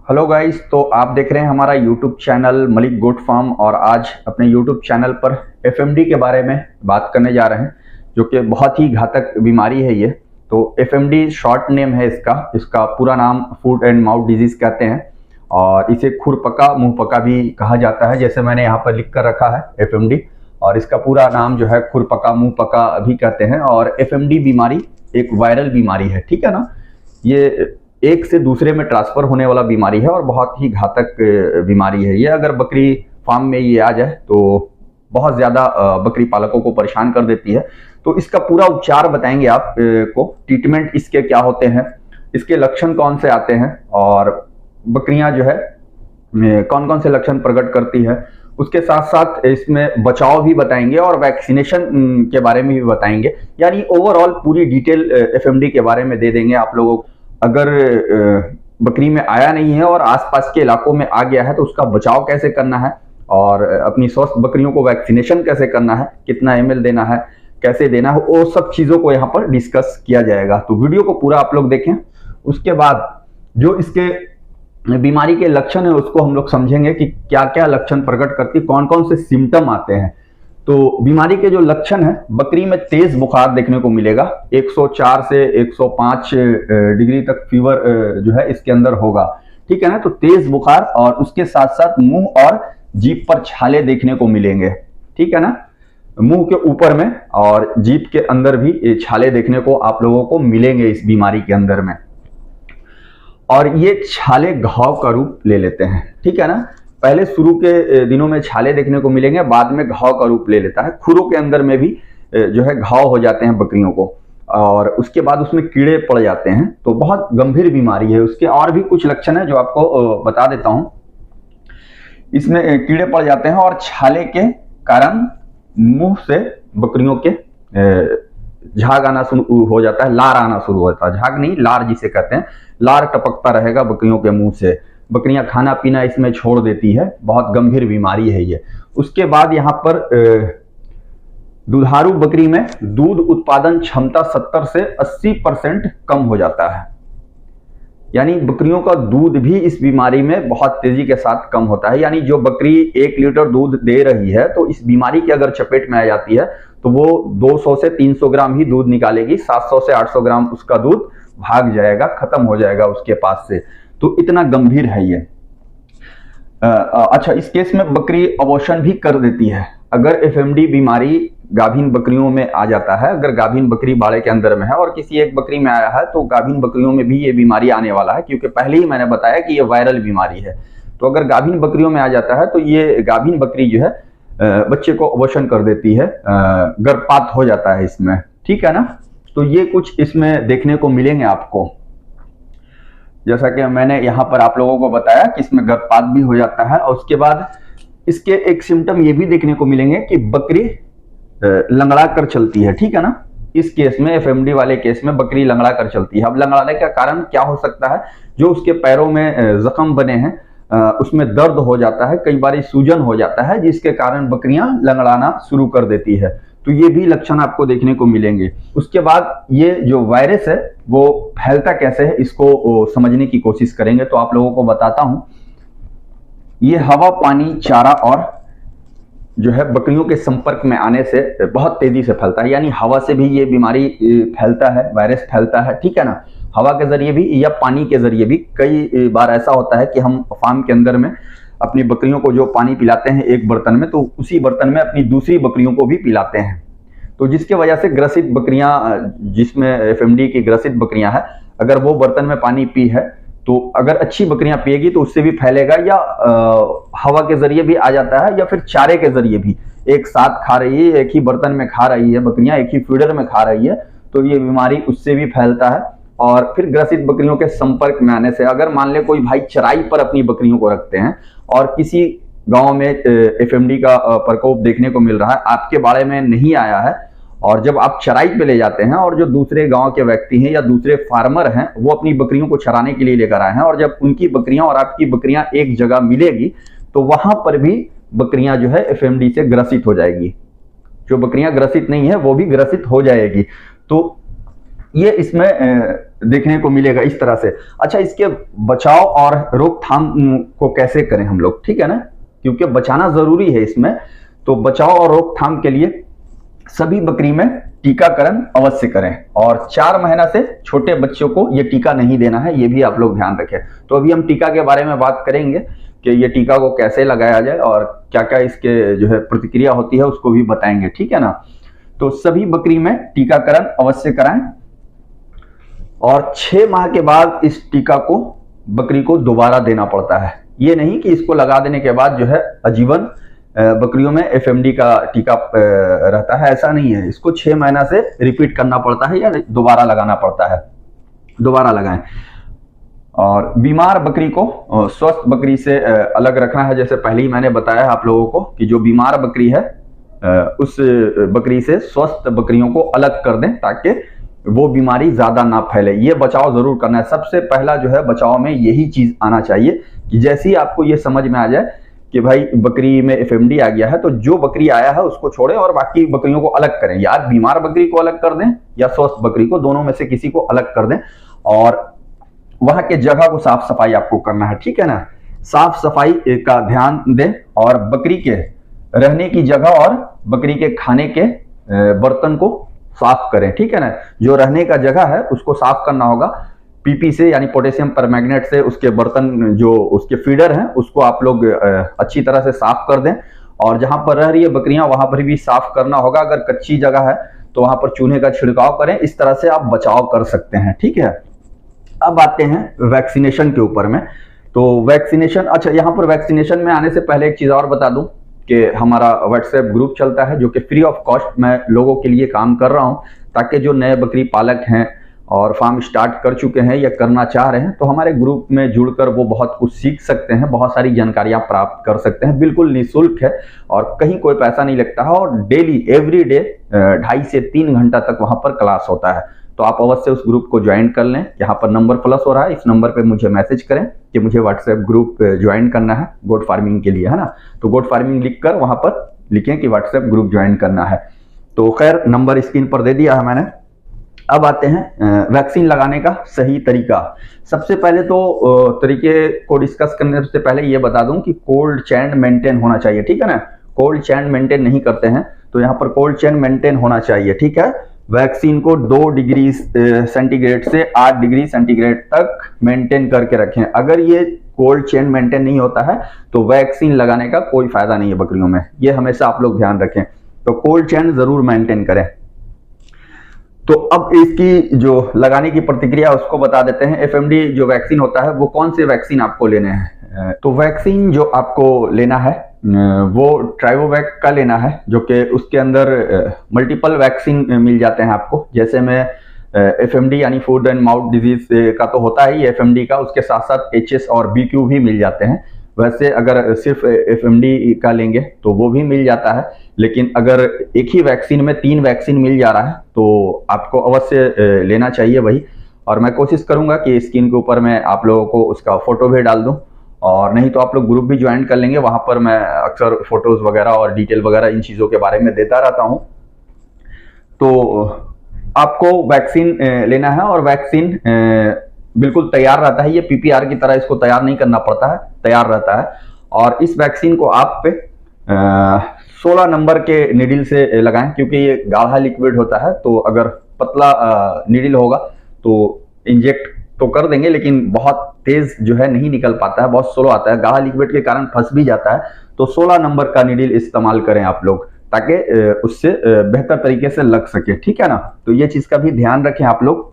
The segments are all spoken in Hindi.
हेलो गाइस, तो आप देख रहे हैं हमारा YouTube channel Malik goat farm. और आज अपने यूट्यूब चैनल पर एफएमडी के बारे में बात करने जा रहे हैं, जो कि बहुत ही घातक बीमारी है ये। तो एफएमडी शॉर्ट नेम है इसका पूरा नाम फूट एंड माउथ डिजीज कहते हैं, और इसे खुरपका मुंहपका भी कहा जाता है, जैसे मैंने यहाँ पर लिख कर रखा है एफएमडी। और इसका पूरा नाम जो है खुरपका मुंहपका भी कहते हैं। और एफएमडी बीमारी एक वायरल बीमारी है, ठीक है ना। ये एक से दूसरे में ट्रांसफर होने वाला बीमारी है और बहुत ही घातक बीमारी है ये। अगर बकरी फार्म में ये आ जाए तो बहुत ज़्यादा बकरी पालकों को परेशान कर देती है। तो इसका पूरा उपचार बताएंगे आप को, ट्रीटमेंट इसके क्या होते हैं, इसके लक्षण कौन से आते हैं, और बकरियां जो है कौन कौन से लक्षण प्रकट करती है। उसके साथ साथ इसमें बचाव भी बताएंगे और वैक्सीनेशन के बारे में भी बताएंगे। यानी ओवरऑल पूरी डिटेल एफएमडी के बारे में दे देंगे आप लोगों को। अगर बकरी में आया नहीं है और आसपास के इलाकों में आ गया है तो उसका बचाव कैसे करना है, और अपनी स्वस्थ बकरियों को वैक्सीनेशन कैसे करना है, कितना एमएल देना है, कैसे देना है, वो सब चीज़ों को यहाँ पर डिस्कस किया जाएगा। तो वीडियो को पूरा आप लोग देखें। उसके बाद जो इसके बीमारी के लक्षण है उसको हम लोग समझेंगे कि क्या क्या लक्षण प्रकट करती, कौन कौन से सिम्टम आते हैं। तो बीमारी के जो लक्षण है, बकरी में तेज बुखार देखने को मिलेगा, 104 से 105 डिग्री तक फीवर जो है इसके अंदर होगा, ठीक है ना। तो तेज बुखार, और उसके साथ साथ मुंह और जीभ पर छाले देखने को मिलेंगे, ठीक है ना। मुंह के ऊपर में और जीभ के अंदर भी छाले देखने को आप लोगों को मिलेंगे इस बीमारी के अंदर में। और ये छाले घाव का रूप ले लेते हैं, ठीक है ना। पहले शुरू के दिनों में छाले देखने को मिलेंगे, बाद में घाव का रूप ले लेता है। खुरों के अंदर में भी जो है घाव हो जाते हैं बकरियों को, और उसके बाद उसमें कीड़े पड़ जाते हैं। तो बहुत गंभीर बीमारी है। उसके और भी कुछ लक्षण है जो आपको बता देता हूं। इसमें कीड़े पड़ जाते हैं और छाले के कारण मुंह से बकरियों के झाग आना शुरू हो जाता है, लार आना शुरू होता है। झाग नहीं, लार जिसे कहते हैं, लार टपकता रहेगा बकरियों के मुंह से। बकरियां खाना पीना इसमें छोड़ देती है। बहुत गंभीर बीमारी है ये। उसके बाद यहाँ पर दुधारू बकरी में दूध उत्पादन क्षमता 70 से 80% कम हो जाता है। यानी बकरियों का दूध भी इस बीमारी में बहुत तेजी के साथ कम होता है। यानी जो बकरी 1 लीटर दूध दे रही है, तो इस बीमारी की अगर चपेट में आ जाती है तो वो 200 से 300 ग्राम ही दूध निकालेगी। 700 से 800 ग्राम उसका दूध भाग जाएगा, खत्म हो जाएगा उसके पास से। तो इतना गंभीर है ये। अच्छा, इस केस में बकरी अबॉर्शन भी कर देती है अगर एफएमडी बीमारी गाभिन बकरियों में आ जाता है। अगर गाभिन बकरी बाड़े के अंदर में है और किसी एक बकरी में आया है, तो गाभिन बकरियों में भी ये बीमारी आने वाला है, क्योंकि पहले ही मैंने बताया कि ये वायरल बीमारी है। तो अगर गाभिन बकरियों में आ जाता है तो ये गाभिन बकरी जो है बच्चे को अबॉर्शन कर देती है, गर्भपात हो जाता है इसमें, ठीक है ना। तो ये कुछ इसमें देखने को मिलेंगे आपको। जैसा कि मैंने यहाँ पर आप लोगों को बताया कि इसमें गर्भपात भी हो जाता है। और उसके बाद इसके एक सिम्टम ये भी देखने को मिलेंगे कि बकरी लंगड़ा कर चलती है, ठीक है ना। इस केस में, एफएमडी वाले केस में, बकरी लंगड़ा कर चलती है। अब लंगड़ाने का कारण क्या हो सकता है? जो उसके पैरों में जख्म बने हैं उसमें दर्द हो जाता है, कई बार सूजन हो जाता है, जिसके कारण बकरियां लंगड़ाना शुरू कर देती है। तो ये भी लक्षण आपको देखने को मिलेंगे। उसके बाद ये जो वायरस है वो फैलता कैसे है, इसको समझने की कोशिश करेंगे। तो आप लोगों को बताता हूं। ये हवा, पानी, चारा और जो है बकरियों के संपर्क में आने से बहुत तेजी से फैलता है। यानी हवा से भी ये बीमारी फैलता है, वायरस फैलता है, ठीक है ना। हवा के जरिए भी या पानी के जरिए भी। कई बार ऐसा होता है कि हम फार्म के अंदर में अपनी बकरियों को जो पानी पिलाते हैं एक बर्तन में, तो उसी बर्तन में अपनी दूसरी बकरियों को भी पिलाते हैं। तो जिसके वजह से ग्रसित बकरियां, जिसमें एफएमडी की ग्रसित बकरियां हैं, अगर वो बर्तन में पानी पी है, तो अगर अच्छी बकरियां पिएगी तो उससे भी फैलेगा, या हवा के जरिए भी आ जाता है, या फिर चारे के जरिए भी। एक साथ खा रही है, एक ही बर्तन में खा रही है बकरियां, एक ही फीडर में खा रही है, तो ये बीमारी उससे भी फैलता है। और फिर ग्रसित बकरियों के संपर्क में आने से, अगर मान ले कोई भाई चराई पर अपनी बकरियों को रखते हैं और किसी गांव में एफएमडी का प्रकोप देखने को मिल रहा है, आपके बाड़े में नहीं आया है, और जब आप चराई पे ले जाते हैं और जो दूसरे गांव के व्यक्ति हैं या दूसरे फार्मर हैं, वो अपनी बकरियों को चराने के लिए लेकर आए हैं, और जब उनकी बकरियां और आपकी बकरियां एक जगह मिलेगी, तो वहां पर भी बकरियां जो है एफएमडी से ग्रसित हो जाएगी। जो बकरियां ग्रसित नहीं है वो भी ग्रसित हो जाएगी। तो ये इसमें देखने को मिलेगा इस तरह से। अच्छा, इसके बचाव और रोकथाम को कैसे करें हम लोग, ठीक है ना, क्योंकि बचाना जरूरी है इसमें। तो बचाव और रोकथाम के लिए सभी बकरी में टीकाकरण अवश्य करें, और 4 महीना से छोटे बच्चों को ये टीका नहीं देना है, ये भी आप लोग ध्यान रखें। तो अभी हम टीका के बारे में बात करेंगे कि ये टीका को कैसे लगाया जाए और क्या क्या इसके जो है प्रतिक्रिया होती है उसको भी बताएंगे, ठीक है ना। तो सभी बकरी में टीकाकरण अवश्य कराएं, और 6 माह के बाद इस टीका को बकरी को दोबारा देना पड़ता है। ये नहीं कि इसको लगा देने के बाद जो है आजीवन बकरियों में एफएमडी का टीका रहता है, ऐसा नहीं है। इसको 6 महीना से रिपीट करना पड़ता है या दोबारा लगाना पड़ता है, दोबारा लगाएं। और बीमार बकरी को स्वस्थ बकरी से अलग रखना है। जैसे पहले ही मैंने बताया आप लोगों को कि जो बीमार बकरी है उस बकरी से स्वस्थ बकरियों को अलग कर दें, ताकि वो बीमारी ज्यादा ना फैले। ये बचाव जरूर करना है। सबसे पहला जो है बचाव में यही चीज आना चाहिए कि जैसे ही आपको ये समझ में आ जाए कि भाई बकरी में एफएमडी आ गया है, तो जो बकरी आया है उसको छोड़ें और बाकी बकरियों को अलग करें। या बीमार बकरी को अलग कर दें या स्वस्थ बकरी को, दोनों में से किसी को अलग कर दें। और वहां के जगह को साफ सफाई आपको करना है, ठीक है ना। साफ सफाई का ध्यान दें, और बकरी के रहने की जगह और बकरी के खाने के बर्तन को साफ करें, ठीक है ना। जो रहने का जगह है उसको साफ करना होगा पीपी से, यानी पोटेशियम परमैंगनेट से। उसके बर्तन जो उसके फीडर हैं उसको आप लोग अच्छी तरह से साफ कर दें, और जहां पर रह रही है बकरियां वहां पर भी साफ करना होगा। अगर कच्ची जगह है तो वहां पर चूने का छिड़काव करें। इस तरह से आप बचाव कर सकते हैं, ठीक है। अब आते हैं वैक्सीनेशन के ऊपर में। तो वैक्सीनेशन, अच्छा यहाँ पर वैक्सीनेशन में आने से पहले एक चीज और बता दूं कि हमारा व्हाट्सएप ग्रुप चलता है जो कि फ्री ऑफ कॉस्ट मैं लोगों के लिए काम कर रहा हूं, ताकि जो नए बकरी पालक हैं और फार्म स्टार्ट कर चुके हैं या करना चाह रहे हैं, तो हमारे ग्रुप में जुड़कर वो बहुत कुछ सीख सकते हैं, बहुत सारी जानकारियां प्राप्त कर सकते हैं। बिल्कुल निःशुल्क है और कहीं कोई पैसा नहीं लगता है, और डेली एवरी डे 2.5 से 3 घंटा तक वहां पर क्लास होता है। तो आप अवश्य उस ग्रुप को ज्वाइन कर लें। यहाँ पर नंबर प्लस हो रहा है, इस नंबर पे मुझे मैसेज करें कि मुझे व्हाट्सएप ग्रुप ज्वाइन करना है गोट फार्मिंग के लिए, है ना। तो गोट फार्मिंग लिखकर वहां पर लिखें कि व्हाट्सएप ग्रुप ज्वाइन करना है। तो खैर, नंबर स्क्रीन पर दे दिया है मैंने। अब आते हैं वैक्सीन लगाने का सही तरीका। सबसे पहले तो तरीके को डिस्कस करने से पहले ये बता दूं कि कोल्ड चैन मेंटेन होना चाहिए, ठीक है ना। कोल्ड चैन मेंटेन नहीं करते हैं तो यहाँ पर कोल्ड चैन मेंटेन होना चाहिए, ठीक है। वैक्सीन को 2 डिग्री सेंटीग्रेड से 8 डिग्री सेंटीग्रेड तक मेंटेन करके रखें। अगर ये कोल्ड चेन मेंटेन नहीं होता है तो वैक्सीन लगाने का कोई फायदा नहीं है बकरियों में, ये हमेशा आप लोग ध्यान रखें। तो कोल्ड चेन जरूर मेंटेन करें। तो अब इसकी जो लगाने की प्रतिक्रिया उसको बता देते हैं। एफएमडी जो वैक्सीन होता है वो कौन से वैक्सीन आपको लेने हैं। तो वैक्सीन जो आपको लेना है वो ट्राइवोवैक का लेना है, जो कि उसके अंदर मल्टीपल वैक्सीन मिल जाते हैं आपको। जैसे में एफएमडी यानी फूड एंड माउथ डिजीज का तो होता है ही एफएमडी का, उसके साथ साथ एचएस और बीक्यू भी मिल जाते हैं। वैसे अगर सिर्फ एफएमडी का लेंगे तो वो भी मिल जाता है, लेकिन अगर एक ही वैक्सीन में 3 वैक्सीन मिल जा रहा है तो आपको अवश्य लेना चाहिए वही। और मैं कोशिश करूंगा कि स्क्रीन के ऊपर मैं आप लोगों को उसका फोटो भी डाल दूं, और नहीं तो आप लोग ग्रुप भी ज्वाइन कर लेंगे, वहां पर मैं अक्सर फोटोज वगैरह और डिटेल वगैरह इन चीजों के बारे में देता रहता हूं। तो आपको वैक्सीन लेना है, और वैक्सीन बिल्कुल तैयार रहता है। ये पीपीआर की तरह इसको तैयार नहीं करना पड़ता है, तैयार रहता है। और इस वैक्सीन को आप 16 नंबर के निडिल से लगाएं, क्योंकि ये गाढ़ा लिक्विड होता है। तो अगर पतला निडिल होगा तो इंजेक्ट तो कर देंगे, लेकिन बहुत तेज जो है नहीं निकल पाता है, बहुत स्लो आता है, गाढ़ा लिक्विड के कारण फंस भी जाता है। तो 16 नंबर का निडिल इस्तेमाल करें आप लोग, ताकि उससे बेहतर तरीके से लग सके, ठीक है ना। तो ये चीज का भी ध्यान रखें आप लोग।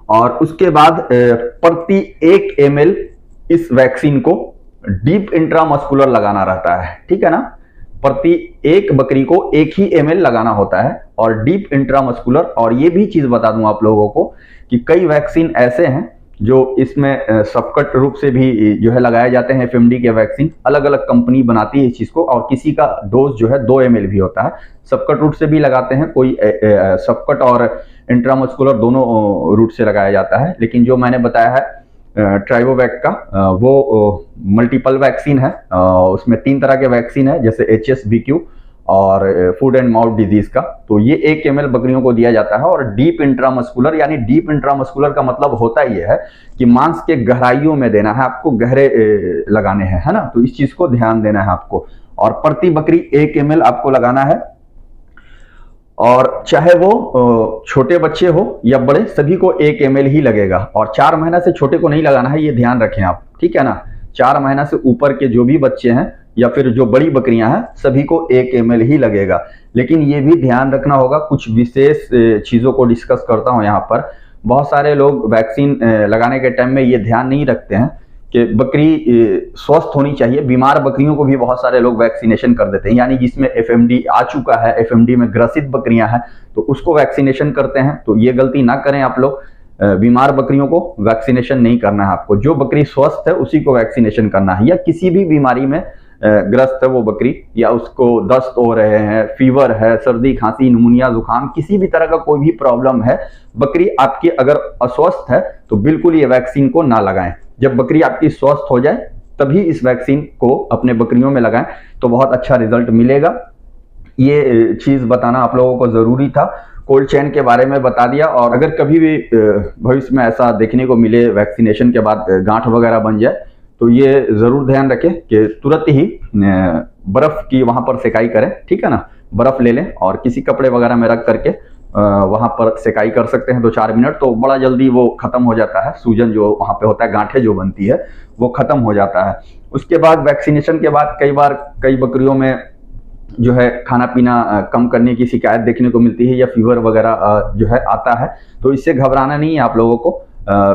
और उसके बाद प्रति 1 ml इस वैक्सीन को डीप इंट्रामस्कुलर लगाना रहता है, ठीक है ना। प्रति 1 बकरी को 1 ही ml लगाना होता है, और डीप इंट्रामस्कुलर। और ये भी चीज बता दूं आप लोगों को कि कई वैक्सीन ऐसे हैं जो इसमें सबकट रूप से भी जो है लगाए जाते हैं। एफएमडी के वैक्सीन अलग अलग कंपनी बनाती है इस चीज को, और किसी का डोज जो है 2 ml भी होता है। सबकट रूट से भी लगाते हैं, कोई सबकट और इंट्रामस्कुलर दोनों रूट से लगाया जाता है। लेकिन जो मैंने बताया है ट्राइवोवैक का, वो मल्टीपल वैक्सीन है। उसमें 3 तरह के वैक्सीन है, जैसे एचएस, बीक्यू और फूड एंड माउथ डिजीज का। तो ये 1 ml बकरियों को दिया जाता है। और डीप इंट्रामस्कुलर, यानी डीप इंट्रामस्कुलर का मतलब होता ही है कि मांस के गहराइयों में देना है आपको, गहरे लगाने हैं, है ना। तो इस चीज को ध्यान देना है आपको। और प्रति बकरी 1 ml आपको लगाना है। और चाहे वो छोटे बच्चे हो या बड़े, सभी को 1 ml ही लगेगा। और 4 महीना से छोटे को नहीं लगाना है, ये ध्यान रखें आप, ठीक है ना। 4 महीना से ऊपर के जो भी बच्चे हैं या फिर जो बड़ी बकरियां हैं, सभी को 1 ml ही लगेगा। लेकिन ये भी ध्यान रखना होगा, कुछ विशेष चीजों को डिस्कस करता हूं यहाँ पर। बहुत सारे लोग वैक्सीन लगाने के टाइम में ये ध्यान नहीं रखते हैं कि बकरी स्वस्थ होनी चाहिए। बीमार बकरियों को भी बहुत सारे लोग वैक्सीनेशन कर देते हैं, यानी जिसमें FMD आ चुका है, FMD में ग्रसित बकरियां हैं, तो उसको वैक्सीनेशन करते हैं। तो ये गलती ना करें आप लोग। बीमार बकरियों को वैक्सीनेशन नहीं करना है आपको। जो बकरी स्वस्थ है उसी को वैक्सीनेशन करना है। या किसी भी बीमारी में ग्रस्त है वो बकरी, या उसको दस्त हो रहे हैं, फीवर है, सर्दी खांसी, निमोनिया, जुकाम, किसी भी तरह का कोई भी प्रॉब्लम है, बकरी आपकी अगर अस्वस्थ है तो बिल्कुल ये वैक्सीन को ना लगाएं। जब बकरी आपकी स्वस्थ हो जाए तभी इस वैक्सीन को अपने बकरियों में लगाएं, तो बहुत अच्छा रिजल्ट मिलेगा। ये चीज बताना आप लोगों को जरूरी था। कोल्ड चेन के बारे में बता दिया। और अगर कभी भी भविष्य में ऐसा देखने को मिले, वैक्सीनेशन के बाद गांठ वगैरह बन जाए, तो ये जरूर ध्यान रखें कि तुरंत ही बर्फ की वहां पर सेकाई करें, ठीक है ना। बर्फ ले लें और किसी कपड़े वगैरह में रख करके वहां पर सेकाई कर सकते हैं 2-4 मिनट, तो बड़ा जल्दी वो खत्म हो जाता है। सूजन जो वहां पे होता है, गांठें जो बनती है, वो खत्म हो जाता है। उसके बाद वैक्सीनेशन के बाद कई बकरियों में जो है खाना पीना कम करने की शिकायत देखने को मिलती है, या फीवर वगैरह जो है आता है। तो इससे घबराना नहीं है आप लोगों को।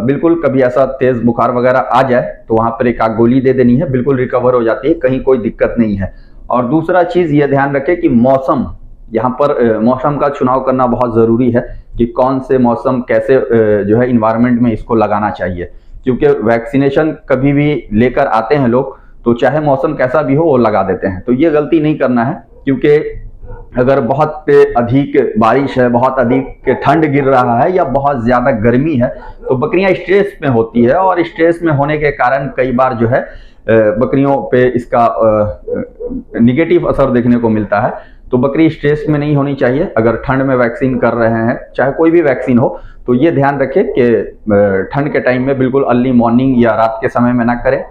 बिल्कुल कभी ऐसा तेज बुखार वगैरह आ जाए तो वहां पर एक आध गोली दे देनी है, बिल्कुल रिकवर हो जाती है, कहीं कोई दिक्कत नहीं है। और दूसरा चीज ये ध्यान रखें कि मौसम, यहाँ पर मौसम का चुनाव करना बहुत जरूरी है कि कौन से मौसम, कैसे जो है इन्वायरमेंट में इसको लगाना चाहिए। क्योंकि वैक्सीनेशन कभी भी लेकर आते हैं लोग, तो चाहे मौसम कैसा भी हो वो लगा देते हैं। तो ये गलती नहीं करना है, क्योंकि अगर बहुत अधिक बारिश है, बहुत अधिक ठंड गिर रहा है, या बहुत ज्यादा गर्मी है, तो बकरियां स्ट्रेस में होती है। और स्ट्रेस में होने के कारण कई बार जो है बकरियों पे इसका निगेटिव असर देखने को मिलता है। तो बकरी स्ट्रेस में नहीं होनी चाहिए। अगर ठंड में वैक्सीन कर रहे हैं, चाहे कोई भी वैक्सीन हो, तो ये ध्यान रखें कि ठंड के टाइम में बिल्कुल अर्ली मॉर्निंग या रात के समय में ना करें।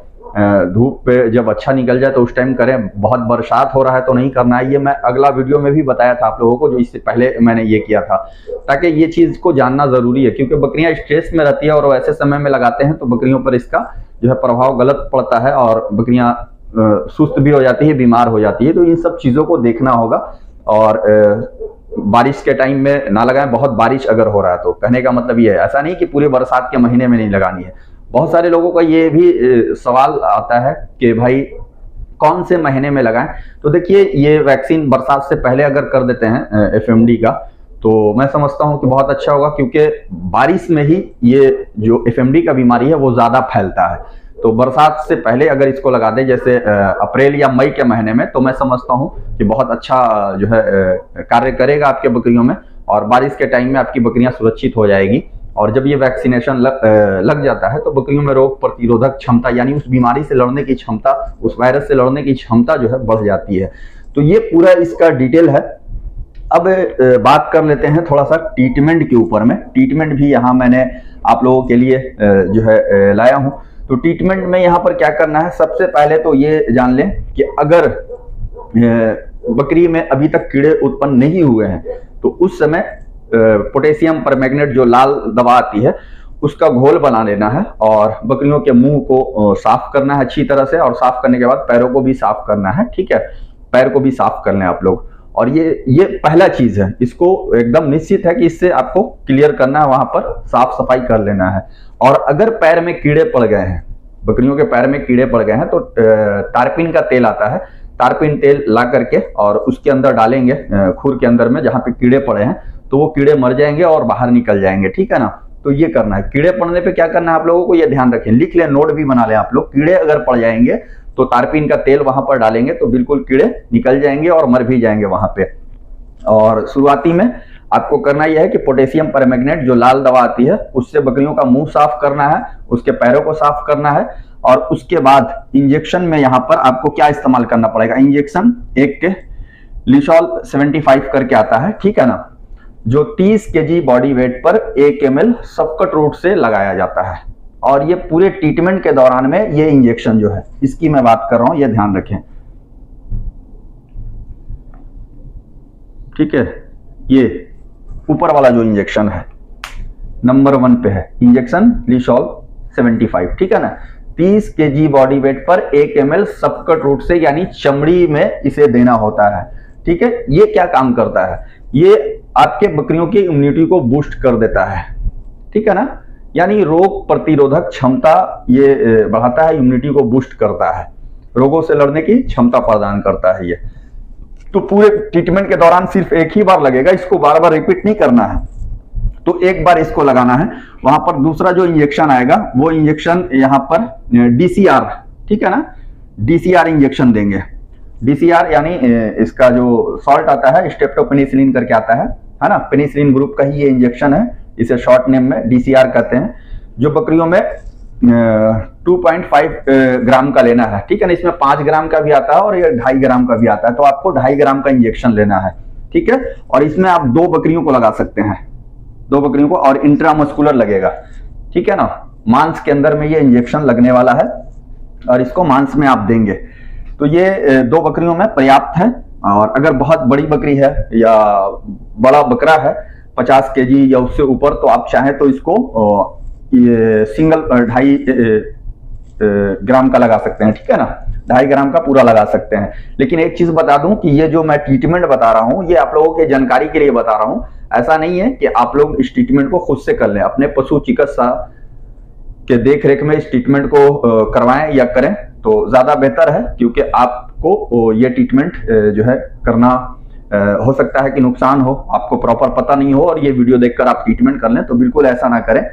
धूप पे जब अच्छा निकल जाए तो उस टाइम करें। बहुत बरसात हो रहा है तो नहीं करना है। ये मैं अगला वीडियो में भी बताया था आप लोगों को, जो इससे पहले मैंने ये किया था, ताकि ये चीज को जानना जरूरी है। क्योंकि बकरियां स्ट्रेस में रहती है और वैसे समय में लगाते हैं तो बकरियों पर इसका जो है प्रभाव गलत पड़ता है, और बकरियां सुस्त भी हो जाती है, बीमार हो जाती है। तो इन सब चीजों को देखना होगा। और बारिश के टाइम में ना लगाएं। बहुत बारिश अगर हो रहा है तो, कहने का मतलब ये है, ऐसा नहीं कि पूरे बरसात के महीने में नहीं लगानी है। बहुत सारे लोगों का ये भी सवाल आता है कि भाई कौन से महीने में लगाएं। तो देखिए, ये वैक्सीन बरसात से पहले अगर कर देते हैं FMD का, तो मैं समझता हूं कि बहुत अच्छा होगा। क्योंकि बारिश में ही ये जो FMD का बीमारी है वो ज्यादा फैलता है। तो बरसात से पहले अगर इसको लगा दे, जैसे अप्रैल या मई के महीने में, तो मैं समझता हूं कि बहुत अच्छा जो है कार्य करेगा आपके बकरियों में। और बारिश के टाइम में आपकी बकरियां सुरक्षित हो जाएगी। और जब ये वैक्सीनेशन लग जाता है तो बकरियों में रोग प्रतिरोधक क्षमता, यानी उस बीमारी से लड़ने की क्षमता, उस वायरस से लड़ने की क्षमता जो है बढ़ जाती है। तो ये पूरा इसका डिटेल है। अब बात कर लेते हैं थोड़ा सा ट्रीटमेंट के ऊपर में। ट्रीटमेंट भी यहाँ मैंने आप लोगों के लिए जो है लाया हूँ। तो ट्रीटमेंट में यहाँ पर क्या करना है, सबसे पहले तो ये जान लें कि अगर बकरी में अभी तक कीड़े उत्पन्न नहीं हुए हैं, तो उस समय पोटेशियम परमैंगनेट जो लाल दवा आती है, उसका घोल बना लेना है। और बकरियों के मुंह को साफ करना है अच्छी तरह से। और साफ करने के बाद पैरों को भी साफ करना है, ठीक है। पैर को भी साफ कर लें आप लोग। और ये पहला चीज है, इसको एकदम निश्चित है कि इससे आपको क्लियर करना है, वहां पर साफ सफाई कर लेना है। और अगर पैर में कीड़े पड़ गए हैं, बकरियों के पैर में कीड़े पड़ गए हैं, तो टारपिन का तेल आता है, टारपिन तेल ला करके और उसके अंदर डालेंगे, खुर के अंदर में जहां पे कीड़े पड़े हैं, तो वो कीड़े मर जाएंगे और बाहर निकल जाएंगे, ठीक है ना। तो ये करना है। कीड़े पड़ने पे क्या करना है आप लोगों को, ये ध्यान रखें, लिख लें, नोट भी बना लें आप लोग। कीड़े अगर पड़ जाएंगे तो टारपिन का तेल वहां पर डालेंगे तो बिल्कुल कीड़े निकल जाएंगे और मर भी जाएंगे वहां पे। और शुरुआती में आपको करना यह है कि पोटेशियम परमैंगनेट जो लाल दवा आती है, उससे बकरियों का मुंह साफ करना है, उसके पैरों को साफ करना है। और उसके बाद इंजेक्शन में यहाँ पर आपको क्या इस्तेमाल करना पड़ेगा, इंजेक्शन एक लिसॉल 75 करके आता है, ठीक है ना, जो 30 केजी बॉडी वेट पर 1 ml सबकट रूट से लगाया जाता है। और ये पूरे ट्रीटमेंट के दौरान में ये इंजेक्शन जो है, इसकी मैं बात कर रहा हूं, ये ध्यान रखें, ठीक है। ये ऊपर वाला जो इंजेक्शन है नंबर 1 पे है इंजेक्शन लिसॉल 75, ठीक है ना। 30 केजी बॉडी वेट पर 1 ml सबकट रूट से, यानी चमड़ी में इसे देना होता है, ठीक है। ये क्या काम करता है, ये आपके बकरियों की इम्यूनिटी को बूस्ट कर देता है, ठीक है ना, यानी रोग प्रतिरोधक क्षमता ये बढ़ाता है, इम्यूनिटी को बूस्ट करता है, रोगों से लड़ने की क्षमता प्रदान करता है ये। तो पूरे ट्रीटमेंट के दौरान सिर्फ एक ही बार लगेगा, इसको बार बार रिपीट नहीं करना है, तो एक बार इसको लगाना है। वहां पर दूसरा जो इंजेक्शन आएगा वो इंजेक्शन यहाँ पर DCR, ठीक है ना, DCR इंजेक्शन देंगे। DCR यानी इसका जो सॉल्ट आता है स्ट्रेप्टोपेनिसिलिन करके आता है ना, पेनिसिलिन ग्रुप का ही ये इंजेक्शन है, इसे शॉर्ट नेम में DCR कहते हैं, जो बकरियों में 2.5 ग्राम का लेना है, ठीक है ना। इसमें 5 ग्राम का भी आता है और ये 2.5 ग्राम का भी आता है, तो आपको 2.5 ग्राम का इंजेक्शन लेना है, ठीक है। और इसमें आप 2 बकरियों को लगा सकते हैं, 2 बकरियों को, और इंट्रामस्कुलर लगेगा, ठीक है ना, मांस के अंदर में ये इंजेक्शन लगने वाला है और इसको मांस में आप देंगे। तो ये 2 बकरियों में पर्याप्त है। और अगर बहुत बड़ी बकरी है या बड़ा बकरा है 50 केजी या उससे ऊपर, तो आप चाहें तो इसको ये सिंगल 2.5 ग्राम का लगा सकते हैं, ठीक है ना, 2.5 ग्राम का पूरा लगा सकते हैं। लेकिन एक चीज बता दूं कि ये जो मैं ट्रीटमेंट बता रहा हूं, ये आप लोगों के जानकारी के लिए बता रहा हूं, ऐसा नहीं है कि आप लोग इस ट्रीटमेंट को खुद से कर लें। अपने पशु चिकित्सा के देख रेख में इस ट्रीटमेंट को करवाएं या करें तो ज्यादा बेहतर है, क्योंकि आपको ये ट्रीटमेंट जो है करना हो सकता है कि नुकसान हो, आपको प्रॉपर पता नहीं हो और ये वीडियो देखकर आप ट्रीटमेंट कर लें, तो बिल्कुल ऐसा ना करें।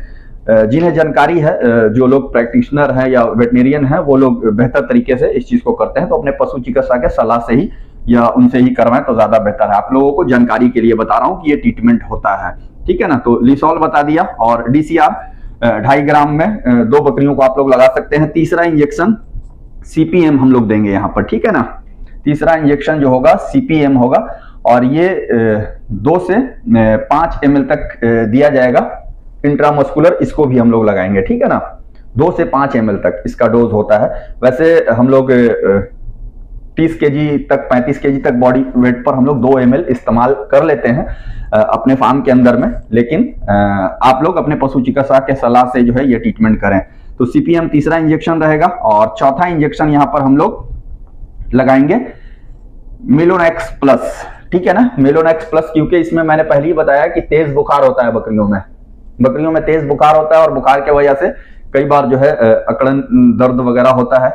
जिन्हें जानकारी है, जो लोग प्रैक्टिशनर हैं या वेटनेरियन हैं, वो लोग बेहतर तरीके से इस चीज को करते हैं, तो अपने पशु चिकित्सा के सलाह से ही या उनसे ही करवाएं तो ज्यादा बेहतर है। आप लोगों को जानकारी के लिए बता रहा हूं कि ये ट्रीटमेंट होता है, ठीक है ना। तो लिसॉल बता दिया और DCR 2.5 ग्राम में 2 बकरियों को आप लोग लगा सकते हैं। तीसरा इंजेक्शन CPM हम लोग देंगे यहाँ पर, ठीक है ना। तीसरा इंजेक्शन जो होगा CPM होगा और ये 2 से 5 ml तक दिया जाएगा इंट्रामस्कुलर, इसको भी हम लोग लगाएंगे, ठीक है ना। 2 से 5 ml तक इसका डोज होता है। वैसे हम लोग 30 केजी तक 35 केजी तक बॉडी वेट पर हम लोग 2 ml इस्तेमाल कर लेते हैं अपने फार्म के अंदर में, लेकिन आप लोग अपने पशु चिकित्सा के सलाह से जो है ये ट्रीटमेंट करें। तो CPM तीसरा इंजेक्शन रहेगा और चौथा इंजेक्शन यहाँ पर हम लोग लगाएंगे मेलोनेक्स प्लस, ठीक है ना, मेलोनेक्स प्लस, क्योंकि इसमें मैंने पहले ही बताया कि तेज बुखार होता है बकरियों में तेज बुखार होता है और बुखार के वजह से कई बार जो है अकड़न दर्द वगैरह होता है,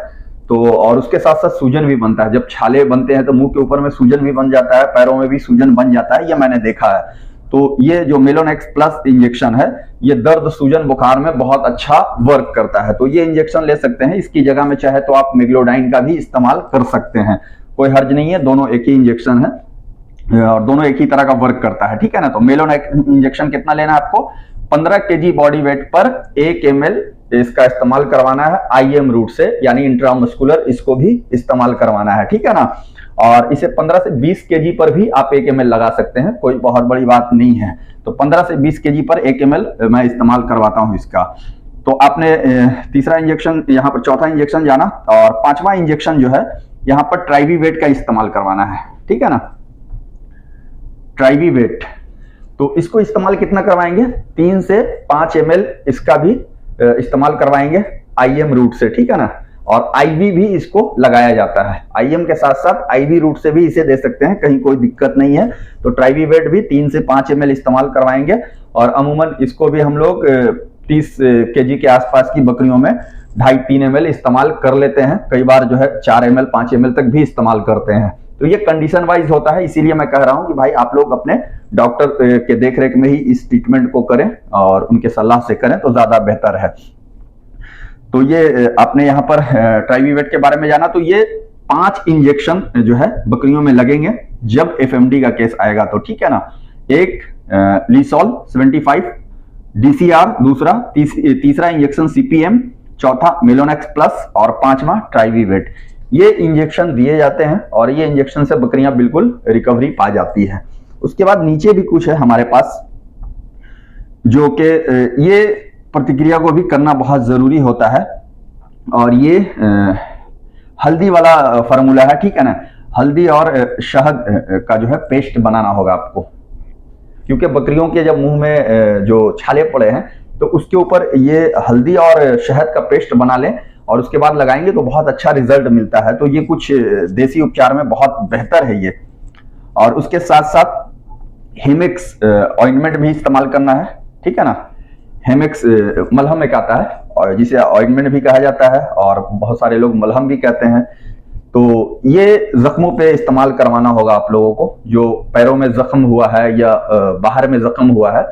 तो और उसके साथ साथ सूजन भी बनता है। जब छाले बनते हैं तो मुंह के ऊपर में सूजन भी बन जाता है, पैरों में भी सूजन बन जाता है, ये मैंने देखा है। तो ये जो मेलोनेक्स प्लस इंजेक्शन है, ये दर्द सूजन बुखार में बहुत अच्छा वर्क करता है, तो ये इंजेक्शन ले सकते हैं। इसकी जगह में चाहे तो आप मेग्लोडाइन का भी इस्तेमाल कर सकते हैं, कोई हर्ज नहीं है, दोनों एक ही इंजेक्शन है और दोनों एक ही तरह का वर्क करता है, ठीक है ना। तो मेलोनेक्स इंजेक्शन कितना लेना है आपको, 15 केजी बॉडी वेट पर 1 ml इसका इस्तेमाल करवाना है IM रूट से, यानी इंट्रामस्कुलर, इसको भी इस्तेमाल करवाना है, ठीक है ना। और इसे 15 से 20 केजी पर भी आप 1 ml लगा सकते हैं, कोई बहुत बड़ी बात नहीं है। तो 15 से 20 केजी पर 1 ml मैं इस्तेमाल करवाता हूं इसका। तो आपने तीसरा इंजेक्शन यहाँ पर, चौथा इंजेक्शन जाना, और 5वां इंजेक्शन जो है यहाँ पर ट्राइवीवेट का इस्तेमाल करवाना है, ठीक है ना, ट्राइवीवेट। तो इसको इस्तेमाल कितना करवाएंगे, 3 से 5 ml इसका भी इस्तेमाल करवाएंगे IM रूट से, ठीक है ना। और IV भी इसको लगाया जाता है, IM के साथ साथ IV रूट से भी इसे दे सकते हैं, कहीं कोई दिक्कत नहीं है। तो ट्राइवीवेट भी 3 से 5 ml इस्तेमाल करवाएंगे और अमूमन इसको भी हम लोग 30 केजी के आसपास की बकरियों में 2.5-3 ml इस्तेमाल कर लेते हैं, कई बार जो है 4 ml 5 ml तक भी इस्तेमाल करते हैं। तो ये कंडीशन वाइज होता है, इसीलिए मैं कह रहा हूं कि भाई आप लोग अपने डॉक्टर के देखरेख में ही इस ट्रीटमेंट को करें और उनके सलाह से करें तो ज्यादा बेहतर है। तो ये आपने यहाँ पर ट्राइवीवेट के बारे में जाना। तो ये 5 इंजेक्शन जो है बकरियों में लगेंगे जब FMD का केस आएगा, तो ठीक है ना। एक लिसॉल 75, DCR दूसरा, तीसरा इंजेक्शन CPM, चौथा मेलोनेक्स प्लस और 5वां ट्राइवीवेट। ये इंजेक्शन दिए जाते हैं और ये इंजेक्शन से बकरियां बिल्कुल रिकवरी पा जाती हैं। उसके बाद नीचे भी कुछ है हमारे पास, जो कि ये प्रतिक्रिया को भी करना बहुत जरूरी होता है, और ये हल्दी वाला फार्मूला है, ठीक है ना। हल्दी और शहद का जो है पेस्ट बनाना होगा आपको, क्योंकि बकरियों के जब मुंह में जो छाले पड़े हैं तो उसके ऊपर ये हल्दी और शहद का पेस्ट बना लें और उसके बाद लगाएंगे तो बहुत अच्छा रिजल्ट मिलता है। तो ये कुछ देसी उपचार में बहुत बेहतर है ये। और उसके साथ साथ हेमेक्स ऑइंटमेंट भी इस्तेमाल करना है, ठीक है ना। हेमेक्स मलहम एक आता है और जिसे ऑइंटमेंट भी कहा जाता है और बहुत सारे लोग मलहम भी कहते हैं। तो ये जख्मों पे इस्तेमाल करवाना होगा आप लोगों को, जो पैरों में जख्म हुआ है या बाहर में जख्म हुआ है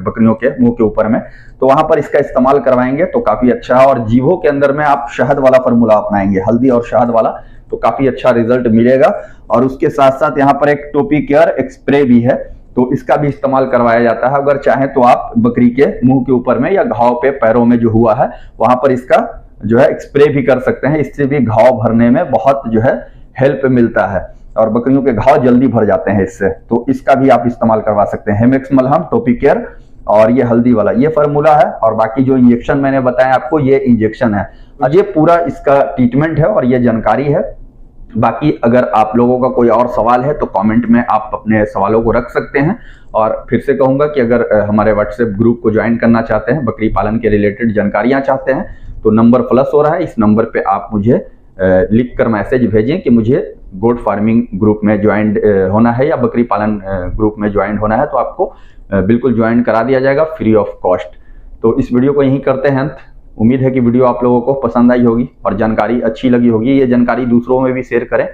बकरियों के मुंह के ऊपर में, तो वहां पर इसका इस्तेमाल करवाएंगे तो काफी अच्छा है। और जीभों के अंदर में आप शहद वाला फार्मूला अपनाएंगे, हल्दी और शहद वाला, तो काफी अच्छा रिजल्ट मिलेगा। और उसके साथ साथ यहाँ पर एक टोपी केयर एक स्प्रे भी है, तो इसका भी इस्तेमाल करवाया जाता है। अगर चाहें तो आप बकरी के मुंह के ऊपर में या घाव पे पैरों में जो हुआ है वहां पर इसका जो है स्प्रे भी कर सकते हैं। इससे भी घाव भरने में बहुत जो है हेल्प मिलता है और बकरियों के घाव जल्दी भर जाते हैं इससे, तो इसका भी आप इस्तेमाल करवा सकते हैं। हेमेक्स मलहम, टोपी केयर और ये हल्दी वाला, ये फार्मूला है। और बाकी जो इंजेक्शन मैंने बताया आपको, ये इंजेक्शन है। अब ये पूरा इसका ट्रीटमेंट है और ये जानकारी है। बाकी अगर आप लोगों का कोई और सवाल है तो कमेंट में आप अपने सवालों को रख सकते हैं। और फिर से कहूंगा कि अगर हमारे व्हाट्सएप ग्रुप को ज्वाइन करना चाहते हैं, बकरी पालन के रिलेटेड जानकारियां चाहते हैं, तो नंबर फ्लश हो रहा है, इस नंबर पे आप मुझे लिख कर मैसेज भेजें कि मुझे गोट फार्मिंग ग्रुप में ज्वाइन होना है या बकरी पालन ग्रुप में ज्वाइन होना है, तो आपको बिल्कुल ज्वाइन करा दिया जाएगा फ्री ऑफ कॉस्ट। तो इस वीडियो को यहीं करते हैं अंत। उम्मीद है कि वीडियो आप लोगों को पसंद आई होगी और जानकारी अच्छी लगी होगी। ये जानकारी दूसरों में भी शेयर करें